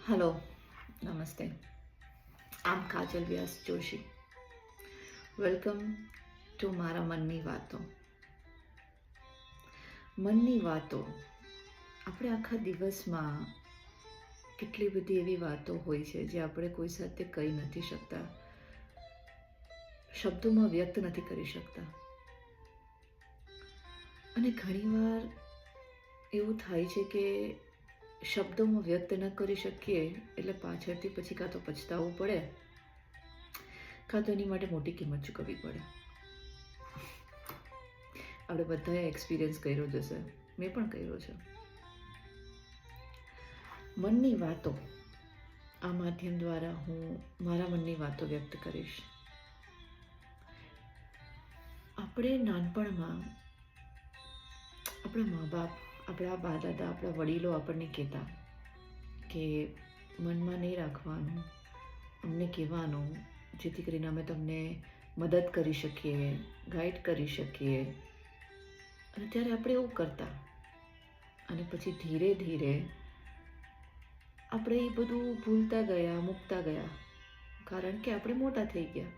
Hello, નમસ્તે. આમ કાજલ વ્યાસ Joshi. Welcome to મારા મનની વાતો. મનની વાતો. આપણે આખા દિવસમાં કેટલી બધી એવી વાતો હોય છે જે આપણે કોઈ સાથે કહી નથી શકતા, શબ્દોમાં વ્યક્ત નથી કરી શકતા. અને ઘણીવાર એવું થાય છે કે શબ્દોમાં વ્યક્ત ન કરી શકીએ એટલે પાછળથી પછી કાં તો પછતાવવું પડે, કાં તો એની માટે મોટી કિંમત ચૂકવવી પડે. આપણે બધાએ એક્સપિરિયન્સ કર્યો જ હશે, મેં પણ કર્યો છે. મનની વાતો. આ માધ્યમ દ્વારા હું મારા મનની વાતો વ્યક્ત કરીશ. આપણે નાનપણમાં આપણા મા બાપ, આપણા બા દાદા, આપણા વડીલો આપણને કહેતા કે મનમાં નહીં રાખવાનું, અમને કહેવાનું, જેથી કરીને અમે તમને મદદ કરી શકીએ, ગાઈડ કરી શકીએ. અને ત્યારે આપણે એવું કરતા. અને પછી ધીરે ધીરે આપણે એ બધું ભૂલતા ગયા, મૂકતા ગયા. કારણ કે આપણે મોટા થઈ ગયા,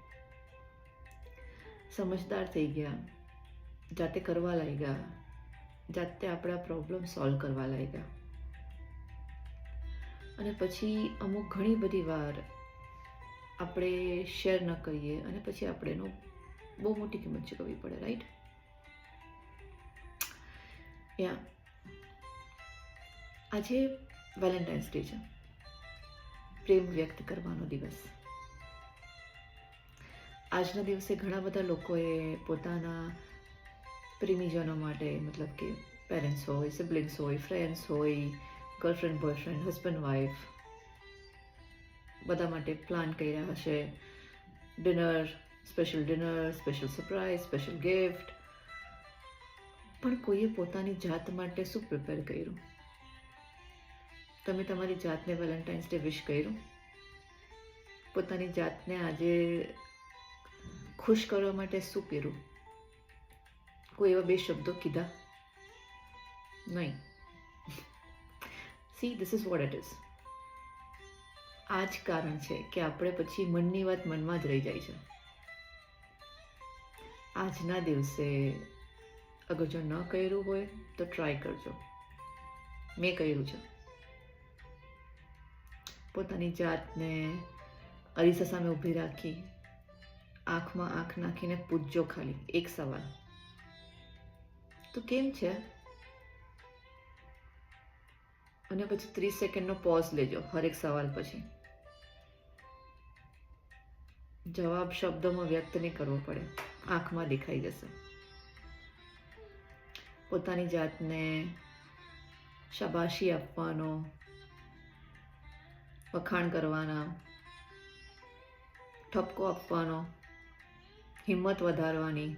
સમજદાર થઈ ગયા, જાતે કરવા લાગ્યા, જાતે આપણા પ્રોબ્લેમ સોલ્વ કરવા લાગ્યા. અને પછી અમુક ઘણી બધી વાર આપણે શેર ન કરીએ અને પછી આપણે એનો બહુ મોટી કિંમત ચૂકવવી પડે, રાઈટ? આજે વેલેન્ટાઇન્સ ડે છે, પ્રેમ વ્યક્ત કરવાનો દિવસ. આજના દિવસે ઘણા બધા લોકોએ પોતાના પ્રેમીજનો માટે, મતલબ કે પેરેન્ટ્સ હોય, સિબ્લિંગ્સ હોય, ફ્રેન્ડ્સ હોય, ગર્લફ્રેન્ડ, બોયફ્રેન્ડ, હસબન્ડ, વાઈફ, બધા માટે પ્લાન કર્યા હશે. Dinner, special surprise, special gift. પણ કોઈએ પોતાની જાત માટે શું પ્રિપેર કર્યું? તમે તમારી જાતને વેલેન્ટાઇન્સ ડે વિશ કર્યું? પોતાની જાતને આજે ખુશ કરવા માટે શું કર્યું? કોઈ એવા બે શબ્દો કીધા? નહીં. C, this is what it is. આ જ કારણ છે કે આપણે પછી મનની વાત મનમાં જ રહી જાય છે. આજના દિવસે અગર જો ન કર્યું હોય તો ટ્રાય કરજો. મેં કર્યું છે. પોતાની જાતને અરીસા સામે ઊભી રાખી, આંખમાં આંખ નાખીને પૂછજો ખાલી એક સવાલ, તો કેમ છે? અને પછી 30 સેકન્ડનો પોઝ લેજો હરેક સવાલ પછી. જવાબ શબ્દોમાં વ્યક્ત નહીં કરવો પડે, આંખમાં દેખાઈ જશે. પોતાની જાતને શાબાશી આપવાનો, વખાણ કરવાના, ઠપકો આપવાનો, હિંમત વધારવાની.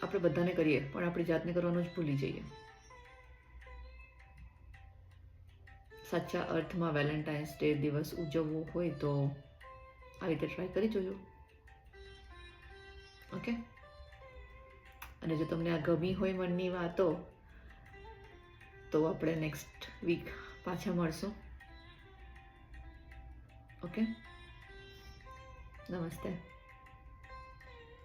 આપણે બધાને કરીએ પણ આપણી જાતને કરવાનું જ ભૂલી જઈએ. સાચા અર્થમાં વેલેન્ટાઇન્સ ડે દિવસ ઉજવવો હોય તો આ રીતે ટ્રાય કરી જોજો. ઓકે? અને જો તમને આ ગમી હોય મનની વાતો, તો આપણે નેક્સ્ટ વીક પાછા મળશું. ઓકે? નમસ્તે.